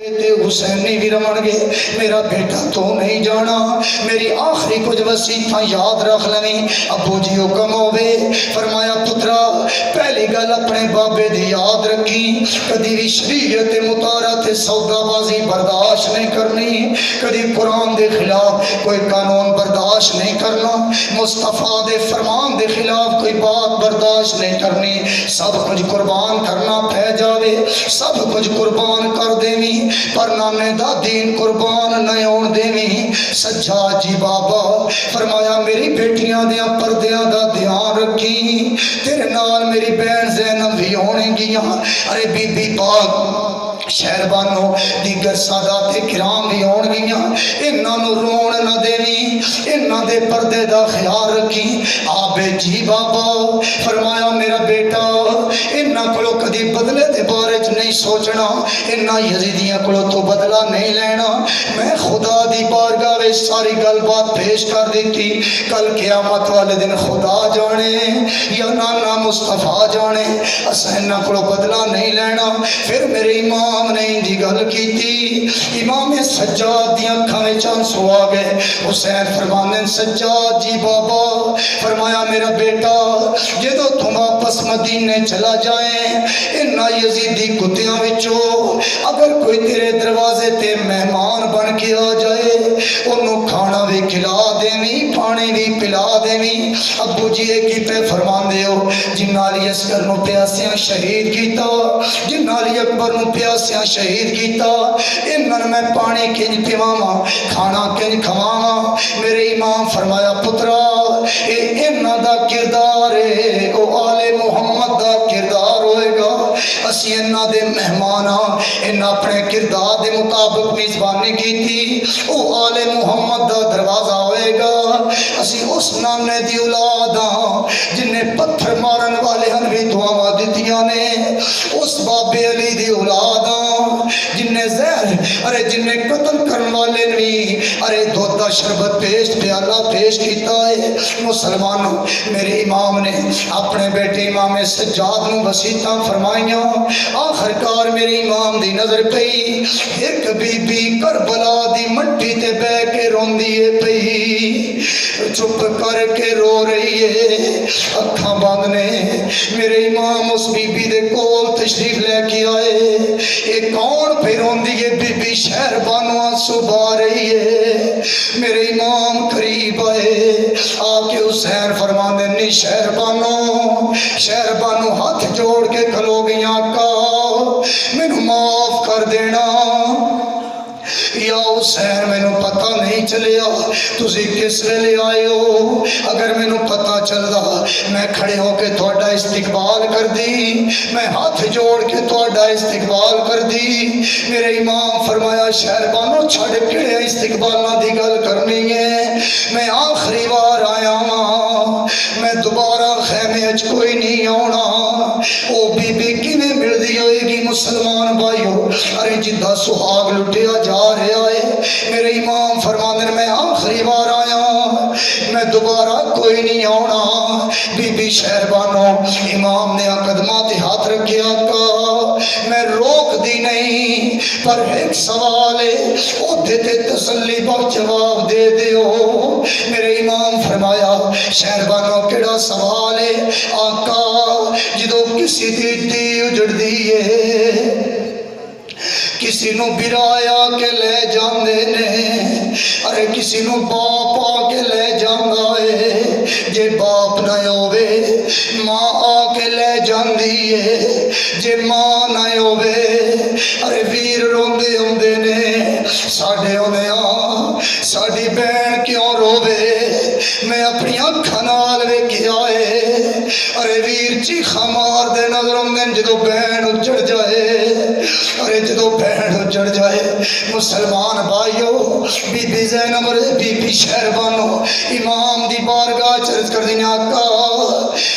حسینی بھی رمن گے میرا بیٹا تو نہیں جانا میری آخری کچھ وصیتاں یاد رکھ لیں ابو جی حکم ہوئے فرمایا پترا پہلی گل اپنے بابے دی یاد رکھی کدی بھی شریعت مطالعہ تے سودا بازی برداشت نہیں کرنی کدی قرآن دے خلاف کوئی قانون برداشت نہیں کرنا مصطفیٰ دے فرمان دے خلاف کوئی بات برداشت نہیں کرنی سب کچھ قربان کرنا پہ جاوے سب کچھ قربان کر دیویں پر نانے دا دین قربان نہ ہون دیویں سجاد جی بابا فرمایا میری بیٹیاں دیاں پردیاں دا دھیان رکھی تیرے نال میری بہن زینب بھی ہونے گیاں ارے بی بی پاک شہربانوں دیگر سادات کرام بھی ہون گیاں انہاں نو رون نہ دیویں انہاں دے پردے دا خیال رکھی آبے جی بابا فرمایا میرا بیٹا انہاں کلو کدی بدلے دے بارے چ نہیں سوچنا انہاں یزیدیاں کلو تو بدلہ نہیں لینا میں خدا دی بارگاہ وچ ساری گل بات پیش کر دیتی کل قیامت والے دن خدا جانے یا نانا مصطفیٰ جانے اساں انہاں کلو بدلہ نہیں لینا پھر میرے امام نے دی گل کیتی امام سجاد دی اکھاں وچ آنسو آ گئے حسین فرمانے سجاد جی بابا فرمایا میرا بیٹا جدو تم واپس مدینے چلا جائیں انہاں یزیدی کتیاں وچوں اگر کوئی تیرے دروازے تے مہمان بن کے آ جائے انہوں کھانا بھی کھلا دیویں پانی بھی پلا دیویں ابو جی کی پہ فرمان دیو جنہ علی اصغر نو پیاسیاں شہید کیتا جنہ علی اکبر نو پیاسیاں شہید کیتا انہاں میں پانی کنج پیواواں کھانا کنج کھواواں میرے امام فرمایا پترا اے انہاں دا کردار ہے او آل محمد دا کردار ہوئے گا اسی انہاں دے مہماناں انہاں اپنے کردار دے مطابق میزبانی کی تھی او آل محمد دا دروازہ ہوئے گا اسی اس نانے دی اولاداں جن نے پتھر مارن والے ہن بھی دعاواں دتیاں نے اس بابے علی دی اولاداں جن نے زہر ارے جن نے قتل کرن والے بھی ارے دودھ دا شربت پیش پیالہ پیش کیتا ہے مسلمانوں میرے امام نے اپنے بیٹے امام سجاد نو وصیتاں فرمائیاں آخرکار میرے امام دی نظر پئی ایک بی بی کربلا دی مٹی تے بہ کے روندی ہے پئی چپ کر کے رو رہی ہے اکھاں بند نے میرے امام اس بی بی دے کول تشریف لے کے آئے یہ کون پہ روندی ہے بی بی شہر بانو آنسو بہ رہی ہے میرے امام قریب آئے آ کے حسین فرمان دے شہر بانو ہاتھ جوڑ کے کھلو گئی آقا مینوں معاف کر دینا یا حسین میں نو پتہ نہیں چلیا تسی کس ویلے آئے ہو اگر میں نو پتہ چلدا میں کھڑے ہو کے تھوڑا استقبال کر دی میں ہاتھ جوڑ کے تھوڑا استقبال کر دی میرے امام فرمایا شہربانو چھڑ کڑے استقبالنا دی گل کرنی ہے میں آخری بار آیا ہاں میں دوبارہ خیمے اچ کوئی نہیں آنا او بی بی کیویں ملدی ہوئے گی مسلمان بھائیو ارے جدہ سہاگ لٹیا جا رہے آئے میرے امام فرماندن میں آخری بار آیا میں دوبارہ کوئی نہیں آنا بی بی شہربانو امام نے قدمات ہاتھ رکھے آقا میں روک دی نہیں پر ایک سوال ہے او دیتے تسلی بخش جواب دے دیو میرے امام فرمایا شہربانو کیڑا سوال ہے آقا جدو کسی دی اجڑ دیئے کسی نو برایا کے لے جاندے نے ارے کسی نو باپ آ کے لے جاندہ ہے جے باپ نہ ہوئے ماں آ کے لے جاندی ہے جے ماں نہ ہوئے ارے ویر روندے ہوندے نے ساڑھے ہونے ساڑھی بہن کیوں روے میں اپنی اکھاں نال ویکھے آئے ارے ویر چیخا مار دے نظر ہوندے جدو بہن اجڑ جائے ارے جدو بہن اجڑ جائے مسلمان بھائیو بی بی زینب بی بی شہربانو امام دی بارگاہ چرچ کر دینے آقا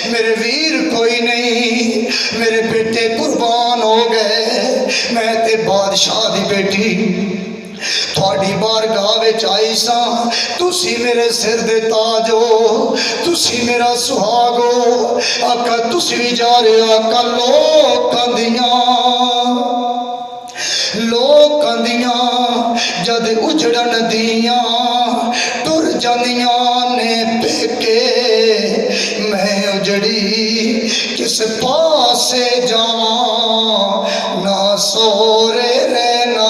میرے ویر کوئی نہیں میرے بیٹے قربان ہو گئے میں تے بادشاہ دی بیٹی تھوڑی بارگاہ وچ آئی ساں تسی میرے سر دے تاج ہو تسی میرا سہاگ ہو آقا تسی بھی جا رہے آقا لوکاں دیاں ਲੋਕਾਂ ਦੀਆਂ ਜਦ ਉਜੜਨ ਦੀਆਂ ਟੁਰ ਜਾਂਦੀਆਂ ਨੇ ਪੇਕੇ ਮੈਂ ਉਜੜੀ ਕਿਸ ਪਾਸੇ ਜਾਵਾਂ ਨਾ ਸੋਰੇ ਰਹਿ ਨਾ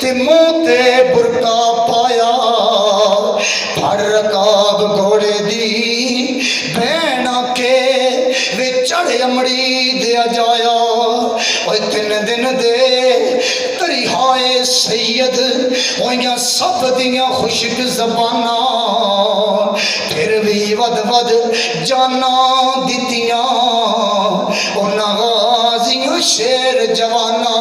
تے منہ تے برقع پایا پھڑ رکاب گھوڑے دی بہنا کے وے چڑھ امڑی دیا جایا اوہ 3 دن دے تریہائے سید ہویاں سب دیاں خشک زباناں پھر بھی ود ود جانا دیتیاں انہاں غازیاں شیر جوانا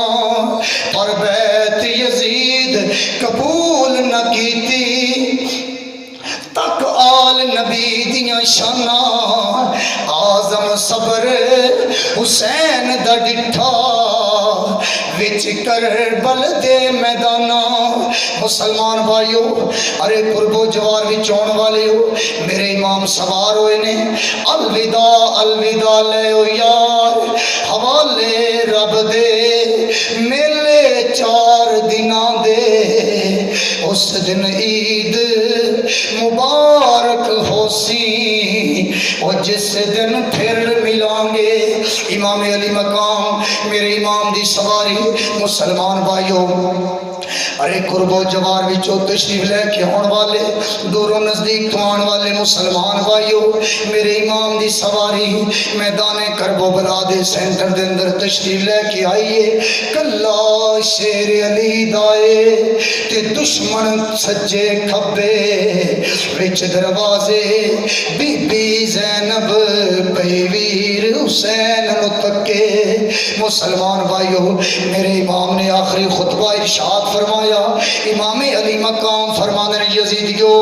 پر بیت یزید قبول نہ کیتی تک آل نبی دیاں شانہ آزم صبر حسین دا ڈٹھا وچ کربل دے میدانہ مسلمان بھائیو ارے قرب و جوار بھی چون والے ہو میرے امام سوار ہوئے نے الوداع الوداع لے او یار حوالے رب دے میلے 4 دناں دے اس دن عید مبارک ہو سی اور جس دن پھر ملیں گے امام علی مقام میرے امام دی سواری مسلمان بھائیو ارے قرب و جوار وچوں تشریف لے کے آن والے دوروں نزدیک تو آن والے مسلمان بھائیو میرے امام دی سواری میدان کرب و بلا دے سینٹر دے اندر تشریف لے کے آئیے کلا شیر علی دائے تے دشمن سجے کھبے وچ دروازے بی بی زینب پئی ویر حسین نو تکے مسلمان بھائیو میرے امام نے آخری خطبہ ارشاد فرمایا امام علی مقام فرمانے یزیدیو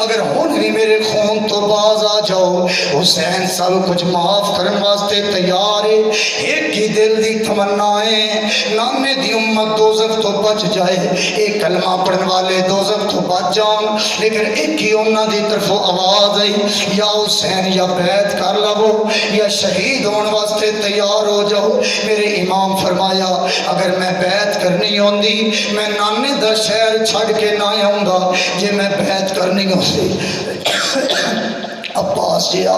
اگر ہن بھی میرے خون تو باز آ جاؤ حسین سب کچھ معاف کرن واسطے تیار ہے ایک ہی دل دی تمنا ہے نانے دی امت دوزخ تو بچ جائے ایک کلمہ پڑھن والے دوزخ تو بچ جان لیکن ایک ہی انہاں دی طرف آواز آئی یا حسین یا بیعت کر لو یا شہید ہون واسطے تیار ہو جاؤ میرے امام فرمایا اگر میں بیعت کرنی ہوندی میں نانے دا شہر چھڑ کے نہ آؤں گا جے میں بیعت کرنی ہوندی عباس جیا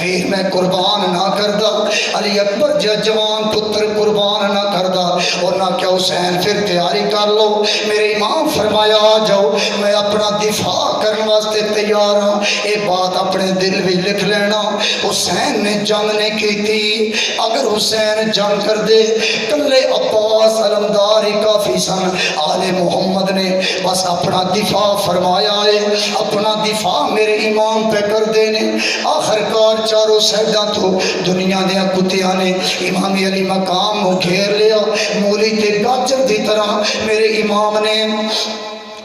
ویر میں قربان نہ کردہ علی اکبر جا جوان پتر قربان نہ کردہ اور نہ کیا حسین پھر تیاری کر لو میرے امام فرمایا آ جاؤ میں اپنا دفاع کرنے واسطے تیار ہوں ایک بات اپنے دل بھی لکھ لینا حسین نے جنگ نے کی تھی اگر حسین جنگ کر دے کلے عباس علمدار ہی کافی سن آل محمد نے بس اپنا دفاع فرمایا ہے اپنا دفاع میرے امام پہ کر دینے آخرکار چاروں سیدہ تو دنیا دیا کتیاں نے امام علی مقام کو گھیر لیا مولی تے گاجر دی طرح میرے امام نے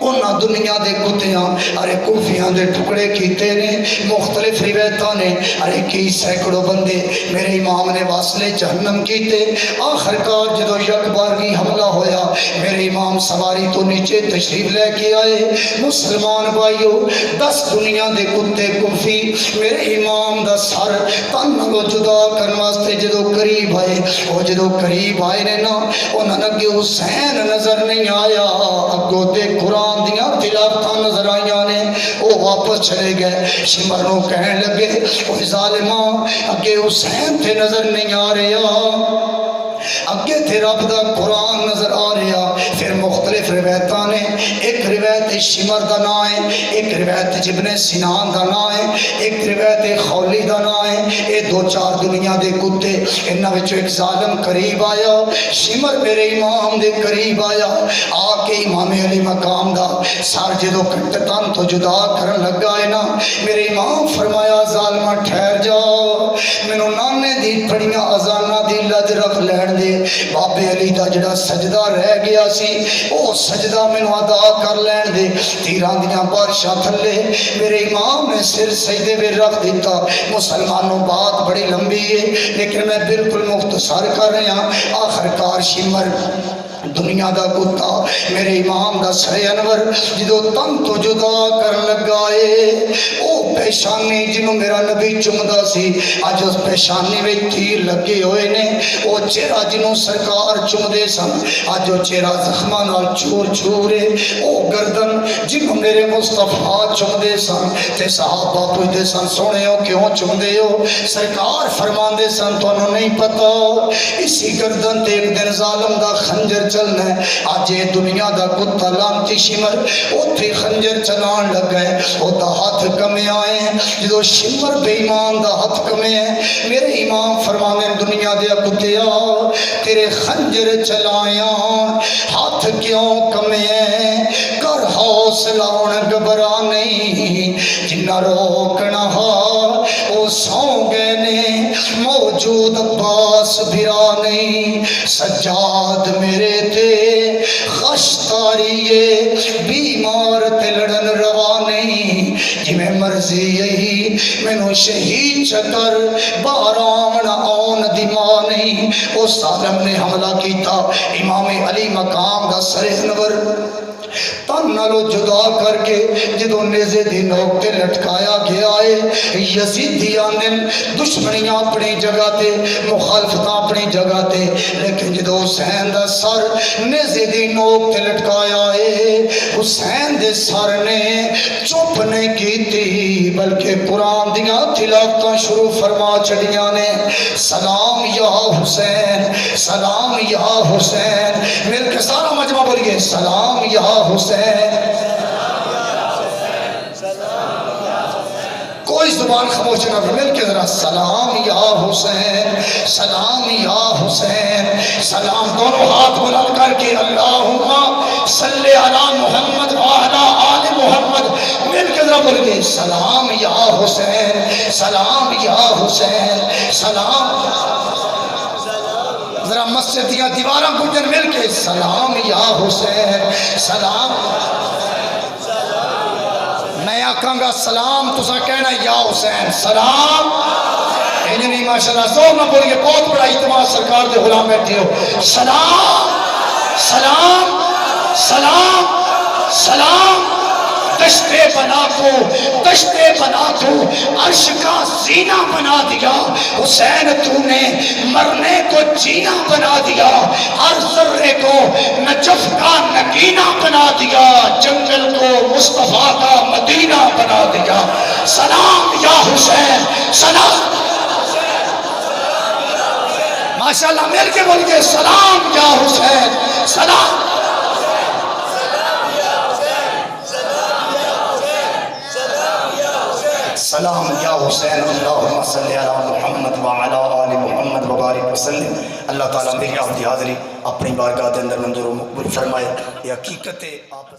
انہاں دنیا دے کتیاں ارے کوفیاں دے ٹکڑے کیتے نے مختلف روایتاں نے ارے کی سینکڑوں بندے میرے امام نے واصلے جہنم کیتے آخرکار جدو یک بارگی حملہ ہویا میرے امام سواری تو نیچے تشریف لے کے آئے مسلمان بھائیو 10 دنیا دے کتے کوفی میرے امام دا سر تن کو جدا کرنے واسطے جدو قریب آئے وہ جدو قریب آئے نے نا انہاں نے حسین نظر نہیں آیا اگو تے قرآن دیاں تلاوتاں نظر آئیاں نے وہ واپس چلے گئے شمر نو کہنے لگے وہ ظالماں اگے حسین تھے نظر نہیں آ رہا اگے تھے رب دا قرآن نظر آ رہا پھر مختلف روایتاں نے ایک روایت شمر دا نا ہے ایک روایت ابن سنان دا نا ہے ایک روایت خولی دا نا ہے یہ 2-4 دنیا دے کتے انہاں وچوں ایک ظالم قریب آیا شمر میرے امام دے قریب آیا آ کے امام علی مقام دا سر جدو کٹ تن تو جدا کرن لگا ہے نا میرے امام فرمایا ظالمہ ٹھہر جا مینوں نانے دی پڑیاں اذاناں دی لج رکھ لین دے بابے علی دا جڑا سجدہ رہ گیا سی او سجدہ مینوں ادا کر لین دے تیراں دیاں بارشاں تھلے میرے امام نے سر سجدے وچ رکھ دیتا مسلمانوں بات بڑی لمبی ہے لیکن میں بالکل مختصر کر رہا ہوں آخرکار شمر دنیا دا کتا میرے امام دا سر انور جدو تن تو جدا کرن لگائے او پیشانی جنہوں میرا نبی چمدہ سی آج اس پیشانی میں تیر لگے ہوئے نے او چہرہ جنہوں سرکار چمدے سن آج وہ چہرہ زخمہ نال چور چورے او گردن جنہوں میرے مصطفیٰ چمدے سن تے صحابہ پوچھتے سن سونے ہو کیوں چمدے ہو سرکار فرمان دے سن تو انہوں نہیں پتا اسی گردن تے ایک دن ظالم دا خنجر چلنا ہے. اج یہ دنیا دا کتا لانتی شمر اوتھے خنجر چلان لگا ہے, اودا ہاتھ کمیا ہے. جدو شمر بے ایمان دا ہاتھ کمیا ہے, میرے امام فرمانے دنیا دے کتیا تیرے خنجر چلایا ہاتھ کیوں کمیا ہے, کر حوصلہ ہن گھبرا نہیں, جنہ روکنا او سو گئے نے, موجود عباس بھرا نہیں. سجاد میرے تے خشتاریے بیمار تے لڑن روا نہیں, جی میں مرضی یہی مینو شہید چکر بارام نہ آن دیما نہیں. او ظالم نے حملہ کیتا امام علی مقام دا سر انور تن نالو جدا کر کے جدو نیزے دی نوک تے لٹکایا گیا ہے. یزیدیاں نے دشمنیاں اپنی جگہ تے مخالفتاں اپنی جگہ تے, لیکن جدو حسین دا سر نیزے دی نوک تے لٹکایا ہے, حسین دے سر نے چپ نہیں کیتی بلکہ قرآن دیاں تلاوتاں شروع فرما چڑیاں نے. سلام یا حسین, سلام یا حسین, مل کے سارا مجمع بولیے سلام یا حسین. کوئی زبان خاموش نہ رہے, مل کے ذرا سلام یا حسین, سلام یا حسین. سلام دونوں ہاتھ بلند کر کے اللہم صلی علی محمد وعلی آل محمد, مل کے ذرا بولیے سلام یا حسین, سلام یا حسین, سلام. ذرا مسجد دیا دیواراں گنجن مل کے سلام یا حسین, سلام. میں آکھاں گا سلام تسا کہنا یا حسین, سلام. انہیں نہیں ماشاءاللہ زور نہ بولیے, بہت بڑا اجتماع سرکار دے غلام بیٹھے ہو. سلام سلام سلام سلام. دشتے بنا کو, دشتے بنا کو عرش کا زینہ بنا دیا. حسین تو نے مرنے کو جینا بنا دیا, ہر ذرے کو نجف کا نگینہ بنا دیا, جنگل کو مصطفیٰ کا مدینہ بنا دیا. سلام یا حسین, سلام. ماشاءاللہ مل کے بولیے سلام یا حسین, سلام. سلام یا حسین. اللہم صلی علی محمد وعلی آل محمد وبارک وسلم. اللہ تعالیٰ میری آپ کی حاضری اپنی بارگاہ دے اندر منظور و مقبول فرمائے. یہ حقیقت ہے آپ